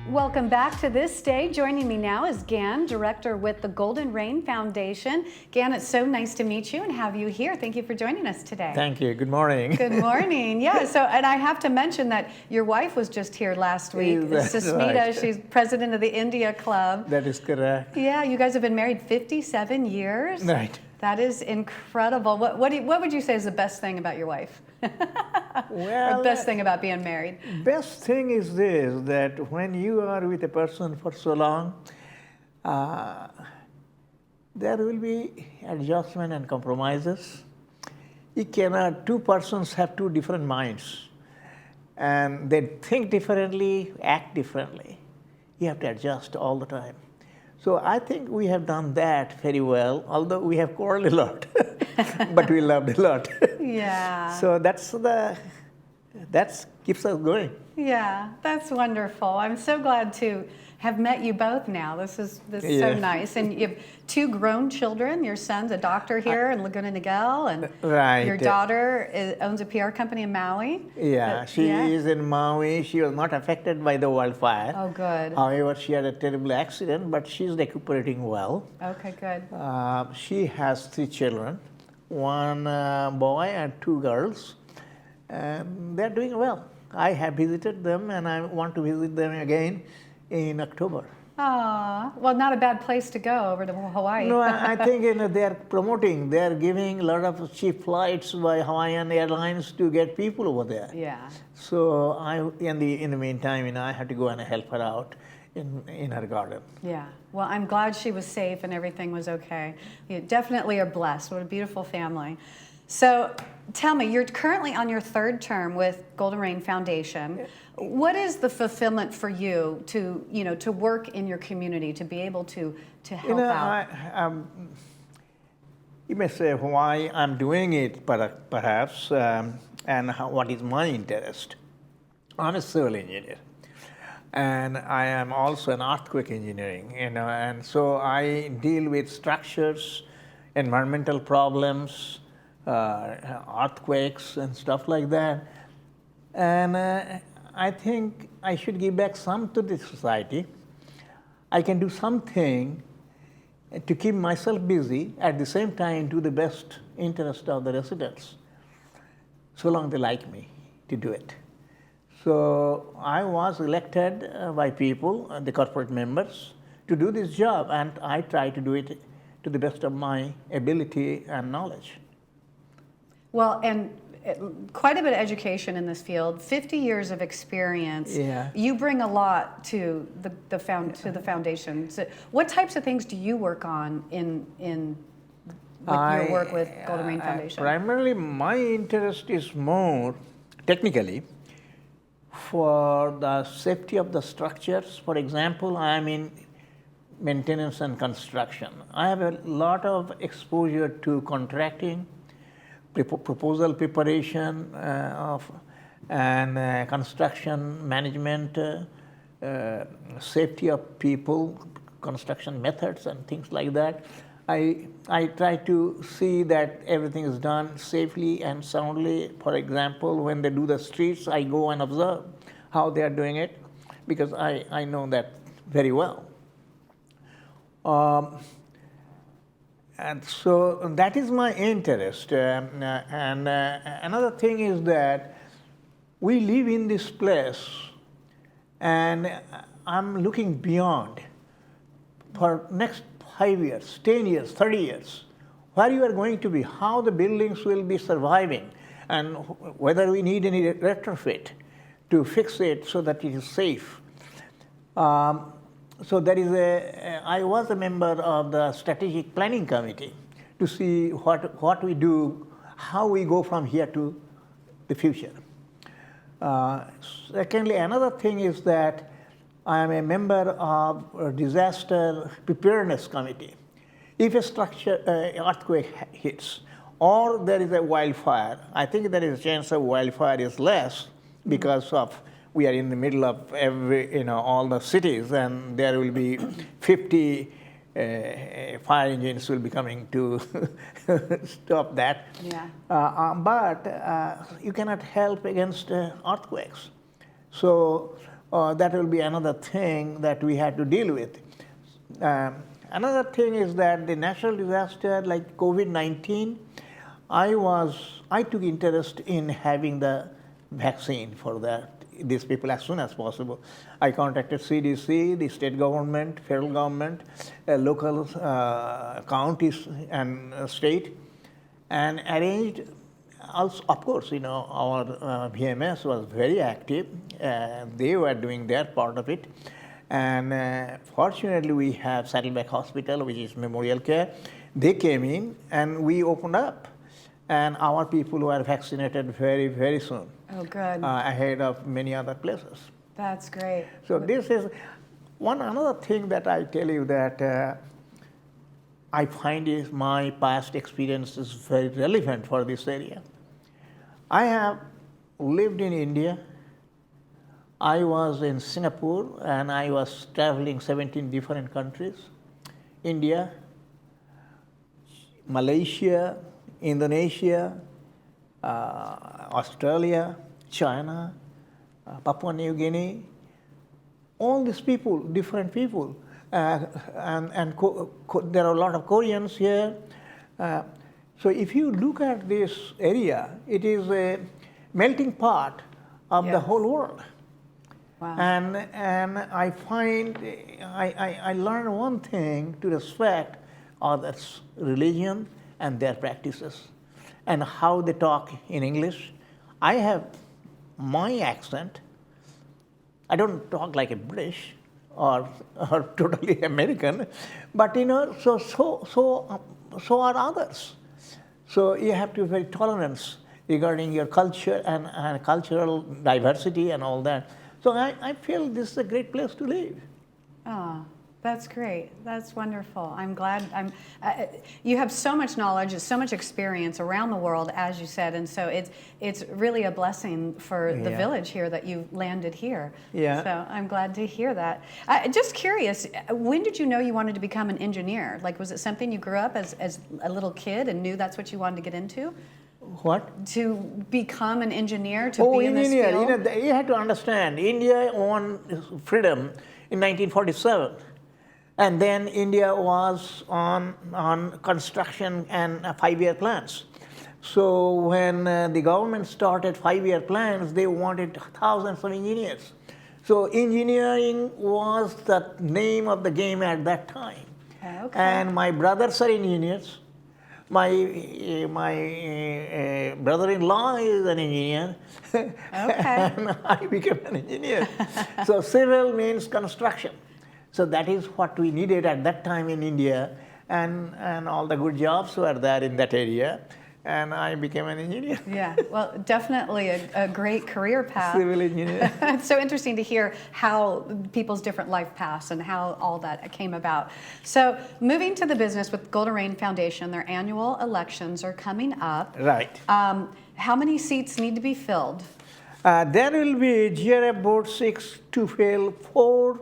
Welcome back to this day. Joining me now is Gan, director with the Golden Rain Foundation. Gan, it's so nice to meet you and have you here. Thank you for joining us today. Thank you. Good morning. Good morning. Yeah, so, and I have to mention that your wife was just here last week. Susmita, right? She's president of the India Club. That is correct. Yeah, you guys have been married 57 years. Right. That is incredible. What would you say is the best thing about your wife? Well, or best thing about being married? Best thing is this, that when you are with a person for so long, there will be adjustment and compromises. You cannot, two persons have two different minds, and they think differently, act differently. You have to adjust all the time. So I think we have done that very well, although we have quarreled a lot, but we loved a lot. Yeah. So that keeps us going. Yeah, that's wonderful. I'm so glad to have met you both now. This is so nice. And you have two grown children. Your son's a doctor here in Laguna Niguel, and your daughter owns a PR company in Maui. Yeah, she is in Maui. She was not affected by the wildfire. Oh, good. However, she had a terrible accident, but she's recuperating well. Okay, good. She has 3 children, 1 boy and 2 girls, and they're doing well. I have visited them, and I want to visit them again in October. Well, not a bad place to go over to Hawaii. No, I think they're promoting, they're giving a lot of cheap flights by Hawaiian Airlines to get people over there. Yeah. So in the meantime, I had to go and help her out in her garden. Yeah. Well, I'm glad she was safe and everything was okay. You definitely are blessed. What a beautiful family. So tell me, you're currently on your 3rd term with Golden Rain Foundation. What is the fulfillment for you to work in your community, to be able to help out? You may say why I'm doing it, perhaps, and what is my interest. I'm a civil engineer, and I am also an earthquake engineering, and so I deal with structures, environmental problems, earthquakes and stuff like that. And I think I should give back some to the society. I can do something to keep myself busy, at the same time to the best interest of the residents, so long they like me to do it. So I was elected by people, the corporate members, to do this job, and I try to do it to the best of my ability and knowledge. Well, and quite a bit of education in this field, 50 years of experience. Yeah. You bring a lot to the foundation. So what types of things do you work on in your work with Golden Rain Foundation? Primarily, my interest is more technically for the safety of the structures. For example, I am in maintenance and construction. I have a lot of exposure to contracting, proposal preparation and construction management, safety of people, construction methods and things like that. I try to see that everything is done safely and soundly. For example, when they do the streets, I go and observe how they are doing it, because I know that very well. And so that is my interest. And another thing is that we live in this place, and I'm looking beyond for next 5 years, 10 years, 30 years, where you are going to be, how the buildings will be surviving, and whether we need any retrofit to fix it so that it is safe. So there is I was a member of the strategic planning committee to see what we do, how we go from here to the future. Secondly, another thing is that I am a member of a disaster preparedness committee. If a earthquake hits, or there is a wildfire, I think there is a chance of wildfire is less because of we are in the middle of all the cities, and there will be 50 fire engines will be coming to stop that. Yeah. But you cannot help against earthquakes. So that will be another thing that we had to deal with. Another thing is that the natural disaster like COVID-19, I took interest in having the vaccine for these people as soon as possible. I contacted CDC, the state government, federal government, local counties and state, and arranged. Also, of course, our VMS was very active. They were doing their part of it. And fortunately, we have Saddleback Hospital, which is Memorial Care. They came in and we opened up. And our people were vaccinated very, very soon. Oh, good. Ahead of many other places. That's great. So this is another thing that I tell you that I find is my past experience is very relevant for this area. I have lived in India. I was in Singapore and I was traveling 17 different countries. India, Malaysia, Indonesia, Australia, China, Papua New Guinea, all these people, different people. And there are a lot of Koreans here. So if you look at this area, it is a melting pot of the whole world. Wow. And I find, I learned one thing to respect others' religion and their practices and how they talk in English. I have my accent. I don't talk like a British or totally American, but so are others. So you have to be very tolerant regarding your culture and cultural diversity and all that. So I feel this is a great place to live. Oh, that's great. That's wonderful. I'm glad. You have so much knowledge, so much experience around the world, as you said, and so it's really a blessing for the village here that you landed here. Yeah. So I'm glad to hear that. Just curious, when did you know you wanted to become an engineer? Like, was it something you grew up as a little kid and knew that's what you wanted to get into? What? To become an engineer, to be in this field? You have to understand, India won freedom in 1947. And then India was on construction and 5-year plans. So when the government started 5-year plans, they wanted thousands of engineers. So engineering was the name of the game at that time. Okay. And my brothers are engineers. My brother-in-law is an engineer. Okay. And I became an engineer. So civil means construction. So that is what we needed at that time in India, and all the good jobs were there in that area, and I became an engineer. Yeah, well, definitely a great career path. Civil engineer. It's so interesting to hear how people's different life paths and how all that came about. So moving to the business with Golden Rain Foundation, their annual elections are coming up. Right. How many seats need to be filled? There will be GRF Board 6 to fill 4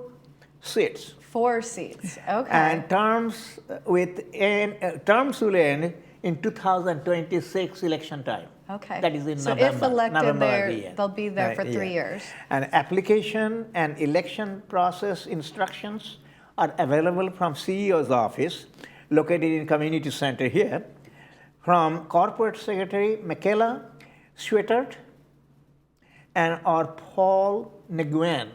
seats. 4 seats, okay. And terms will end in 2026 election time. Okay. That is in so November. if elected, November they'll be there for 3 years. And application and election process instructions are available from CEO's office, located in Community Center here, from Corporate Secretary Michaela Schwettert or Paul Nguyen.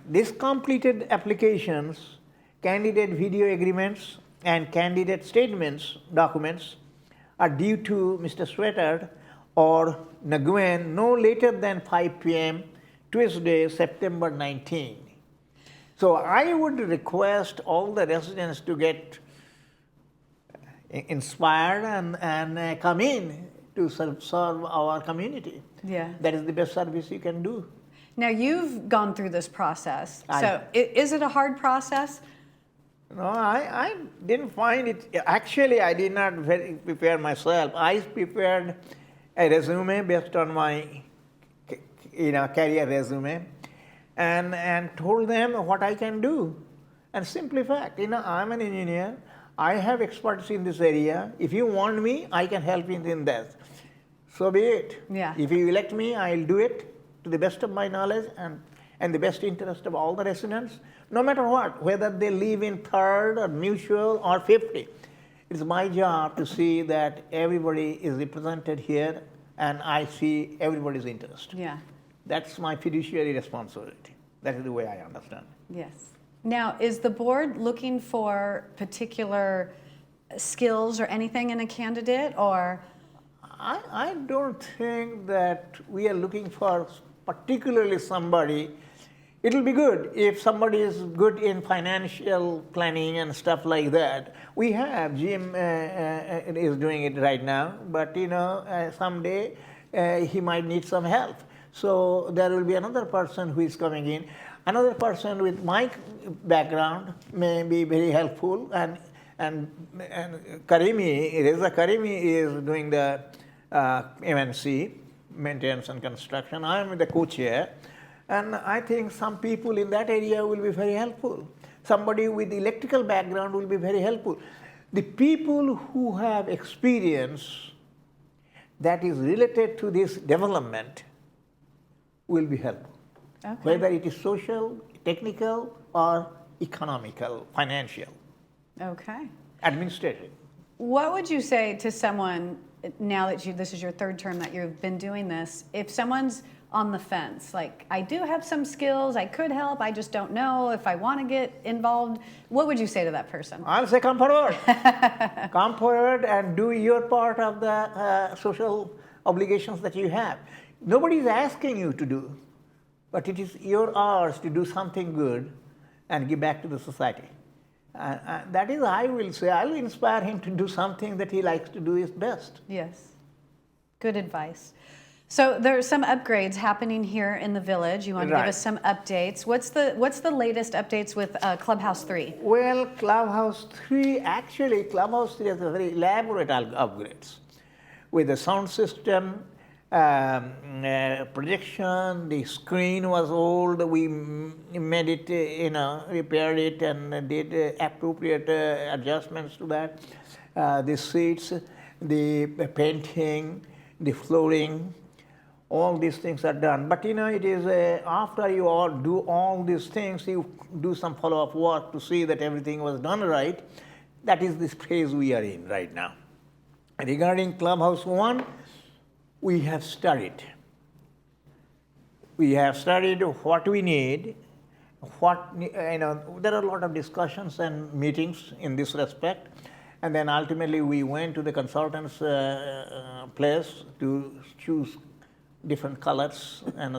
These completed applications, candidate video agreements, and candidate statements documents are due to Mr. Schwettert or Nguyen no later than 5 p.m. Tuesday, September 19. So I would request all the residents to get inspired and come in to serve our community. Yeah. That is the best service you can do. Now you've gone through this process. So is it a hard process? No, I didn't find it. Actually, I did not prepare myself. I prepared a resume based on my career resume and told them what I can do. And simply fact, I'm an engineer. I have expertise in this area. If you want me, I can help you in that. So be it. Yeah. If you elect me, I'll do it. to the best of my knowledge and the best interest of all the residents, no matter what, whether they live in third or mutual or 50. It's my job to see that everybody is represented here and I see everybody's interest. Yeah. That's my fiduciary responsibility. That is the way I understand it. Yes. Now, is the board looking for particular skills or anything in a candidate, or? I don't think that we are looking for particularly somebody. It'll be good if somebody is good in financial planning and stuff like that. We have, Jim is doing it right now, but someday he might need some help. So there will be another person who is coming in. Another person with my background may be very helpful, and Karimi, Reza Karimi is doing the MNC, maintenance and construction. I am the co-chair, and I think some people in that area will be very helpful. Somebody with electrical background will be very helpful. The people who have experience that is related to this development will be helpful. Okay. Whether it is social, technical, or economical, financial, Okay. administrative. What would you say to someone now that this is your third term that you've been doing this? If someone's on the fence, like, I do have some skills, I could help, I just don't know if I want to get involved, what would you say to that person? I'll say come forward. Come forward and do your part of the social obligations that you have. Nobody is asking you to do, but it is your hours to do something good and give back to the society. That is, I will say, I will inspire him to do something that he likes to do his best. Yes. Good advice. So there are some upgrades happening here in the village. You want to give us some updates. What's the latest updates with Clubhouse 3? Well, Clubhouse 3 has a very elaborate upgrades with the sound system, projection. The screen was old. We made it, repaired it and did appropriate adjustments to that. The seats, the painting, the flooring, all these things are done. But it is after you all do all these things, you do some follow-up work to see that everything was done right. That is this phase we are in right now. Regarding Clubhouse 1, we have studied. We have studied what we need, there are a lot of discussions and meetings in this respect. And then ultimately we went to the consultant's place to choose different colors, and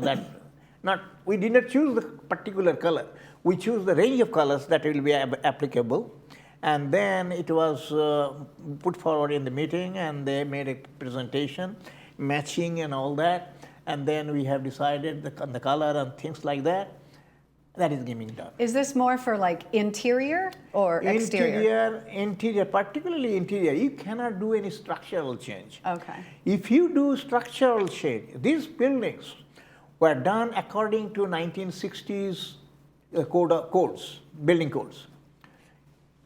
we did not choose the particular color. We choose the range of colors that will be applicable, and then it was put forward in the meeting, and they made a presentation, matching and all that, and then we have decided the color and things like that. That is getting done. Is this more for like interior or exterior? Interior, particularly interior. You cannot do any structural change. Okay. If you do structural change, these buildings were done according to 1960s building codes.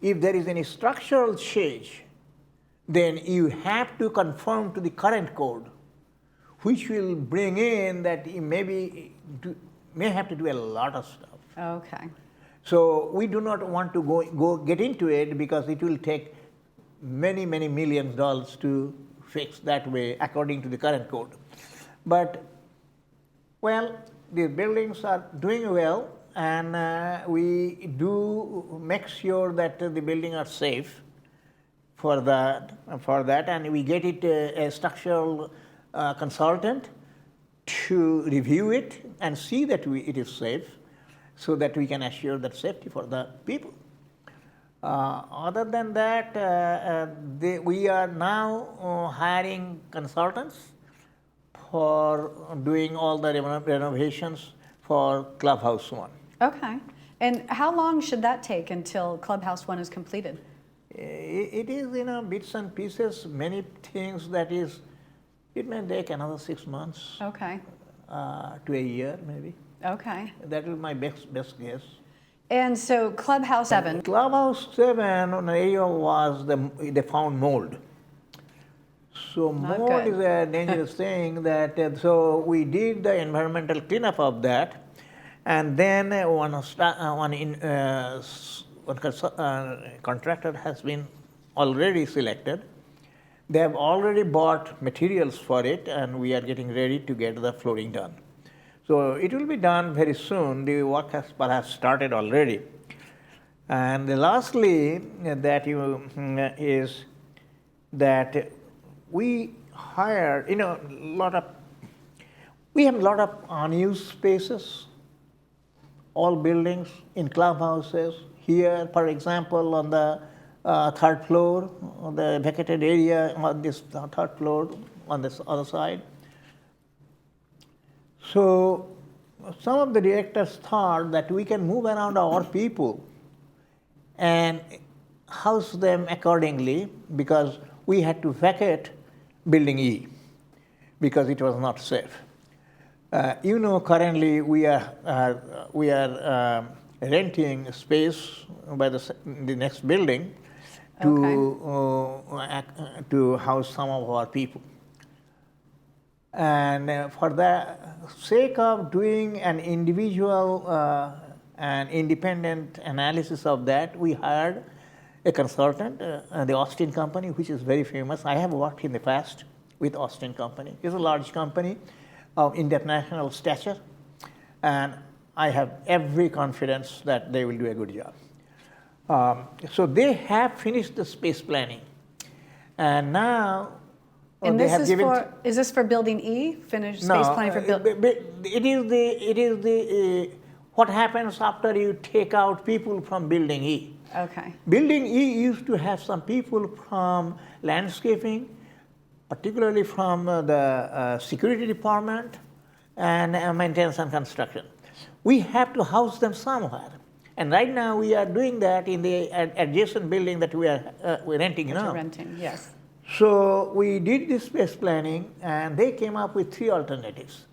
If there is any structural change, then you have to conform to the current code, which will bring in that you may have to do a lot of stuff. Okay. So we do not want to go get into it because it will take many millions of dollars to fix that way according to the current code. But, well, the buildings are doing well, and we do make sure that the buildings are safe for that, and we get it a structural consultant to review it and see that it is safe, so that we can assure that safety for the people. Other than that, we are now hiring consultants for doing all the renovations for Clubhouse 1. Okay. And how long should that take until Clubhouse 1 is completed? It is bits and pieces, many things it may take another 6 months. Okay. To a year maybe. Okay. That is my best guess. And so Clubhouse 7. Clubhouse 7 area was they found mold. So Not mold good. is a dangerous thing that, so we did the environmental cleanup of that, and then contractor has been already selected. They have already bought materials for it, and we are getting ready to get the flooring done. So it will be done very soon. The work has perhaps started already. And lastly, that is that we hire, we have a lot of unused spaces, all buildings in clubhouses. Here, for example, on the third floor, the vacated area on this third floor on this other side. So some of the directors thought that we can move around our people and house them accordingly, because we had to vacate Building E because it was not safe. Currently we are renting space by the next building to house some of our people. And for the sake of doing an individual and independent analysis of that, we hired a consultant, the Austin Company, which is very famous. I have worked in the past with Austin Company. It's a large company of international stature, and I have every confidence that they will do a good job. So they have finished the space planning, and now And they this have is given. for, is this for Building E? Finished space planning for building? It is the what happens after you take out people from Building E. Okay. Building E used to have some people from landscaping, particularly from the security department and maintenance and construction. We have to house them somewhere. And right now we are doing that in the adjacent building that we're renting now. Renting, yes. So we did this space planning, and they came up with 3 alternatives.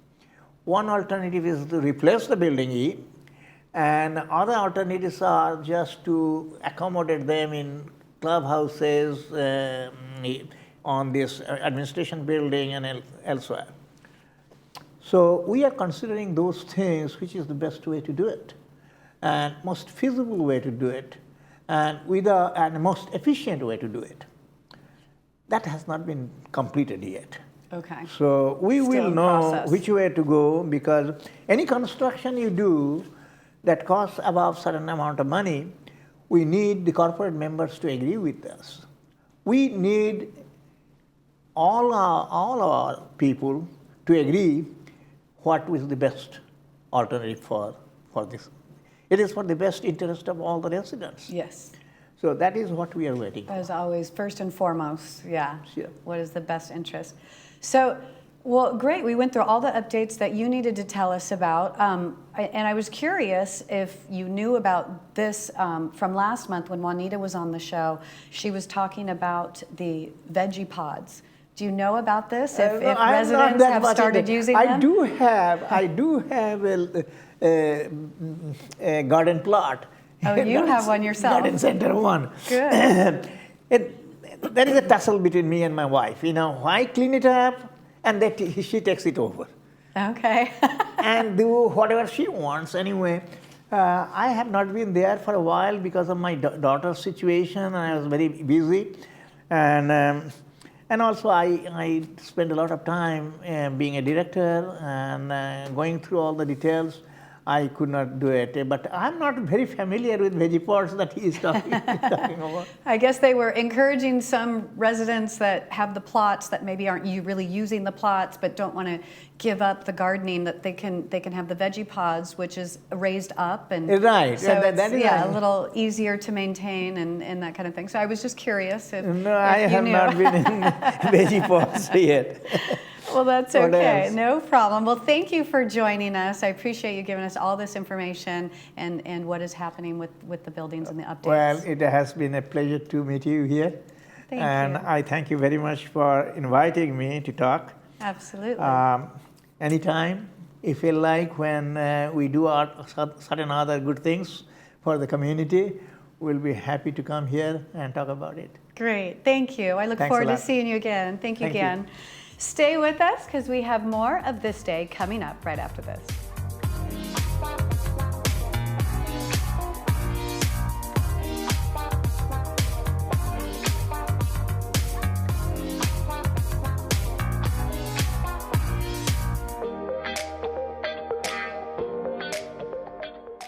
One alternative is to replace the Building E, and other alternatives are just to accommodate them in clubhouses, on this administration building and elsewhere. So we are considering those things, which is the best way to do it, and most feasible way to do it, and and most efficient way to do it. That has not been completed yet. Okay. So we Still will in know process. which way to go, because any construction you do that costs above certain amount of money, we need the corporate members to agree with us. We need all our people to agree what is the best alternative for this. It is for the best interest of all the residents. Yes. So that is what we are waiting for. As always, first and foremost, yeah. Sure. What is the best interest? So, well, great. We went through all the updates that you needed to tell us about. And I was curious if you knew about this from last month when Juanita was on the show. She was talking about the veggie pods. Do you know about this? If residents have started using them? I do have a garden plot. Oh, you have one yourself. Garden center one. Good. There is a tussle between me and my wife. I clean it up, and she takes it over. Okay. And do whatever she wants. Anyway, I have not been there for a while because of my daughter's situation, and I was very busy. And also I spend a lot of time being a director and going through all the details. I could not do it, but I'm not very familiar with veggie pods that he is talking about. I guess they were encouraging some residents that have the plots that maybe aren't really using the plots, but don't want to give up the gardening, that they can have the veggie pods, which is raised up, and right. so that is a little easier to maintain and that kind of thing. So I was just curious if I have not been in veggie pods yet. Well, that's okay. No problem. Well, thank you for joining us. I appreciate you giving us all this information and what is happening with the buildings and the updates. Well, it has been a pleasure to meet you here. Thank and you. I thank you very much for inviting me to talk. Absolutely. Anytime, if you like, when we do certain other good things for the community, will be happy to come here and talk about it. Great, thank you. I look Thanks a forward to lot. seeing you again. Thank you Thank you. again. Stay with us because we have more of This Day coming up right after this.